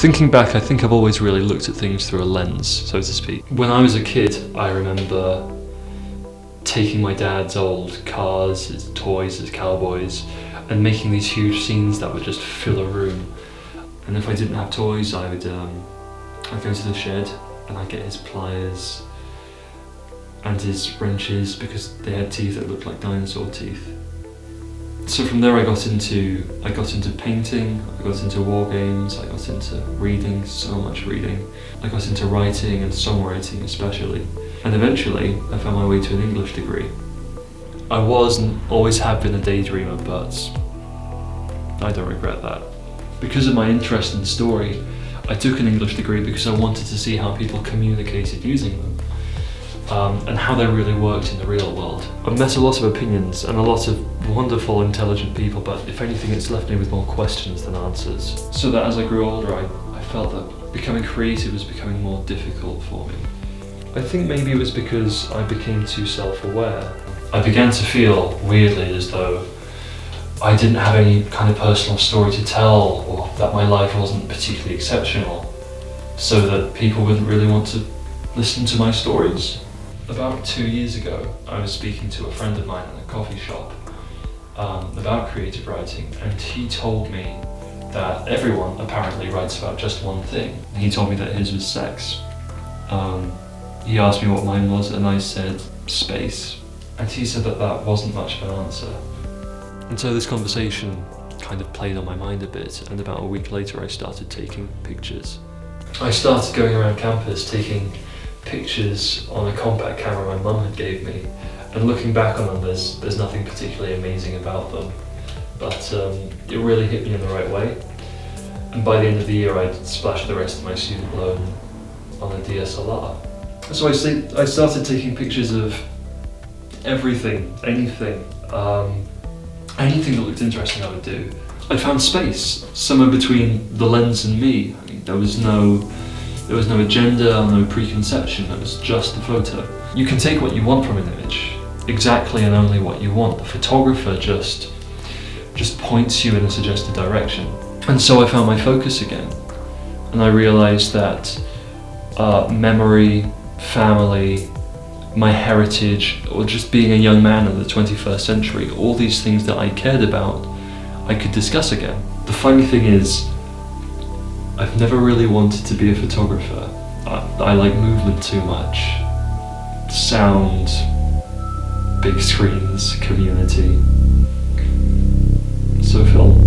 Thinking back, I think I've always really looked at things through a lens, so to speak. When I was a kid, I remember taking my dad's old cars, his toys, his cowboys, and making these huge scenes that would just fill a room. And if I didn't have toys, I'd go to the shed and I'd get his pliers and his wrenches because they had teeth that looked like dinosaur teeth. So from there I got into painting, I got into war games, I got into reading, so much reading. I got into writing and songwriting especially. And eventually I found my way to an English degree. I was and always have been a daydreamer, but I don't regret that. Because of my interest in story, I took an English degree because I wanted to see how people communicated using them. And how they really worked in the real world. I've met a lot of opinions and a lot of wonderful, intelligent people, but if anything, it's left me with more questions than answers. So that as I grew older, I felt that becoming creative was becoming more difficult for me. I think maybe it was because I became too self-aware. I began to feel, weirdly, as though I didn't have any kind of personal story to tell, or that my life wasn't particularly exceptional, so that people wouldn't really want to listen to my stories. About 2 years ago, I was speaking to a friend of mine in a coffee shop about creative writing, and he told me that everyone apparently writes about just one thing. He told me that his was sex. He asked me what mine was, and I said space. And he said that that wasn't much of an answer. And so this conversation kind of played on my mind a bit, and about a week later I started taking pictures. I started going around campus taking pictures on a compact camera my mum had gave me, and looking back on them, there's nothing particularly amazing about them, but it really hit me in the right way. And by the end of the year, I'd splashed the rest of my student loan on a DSLR. So I started taking pictures of everything, anything that looked interesting I would do. I found space somewhere between the lens and me. I mean, there was no agenda, no preconception, it was just the photo. You can take what you want from an image, exactly and only what you want. The photographer just points you in a suggested direction. And so I found my focus again, and I realized that memory, family, my heritage, or just being a young man in the 21st century, all these things that I cared about, I could discuss again. The funny thing is, I've never really wanted to be a photographer. I like movement too much. Sound, big screens, community. So film.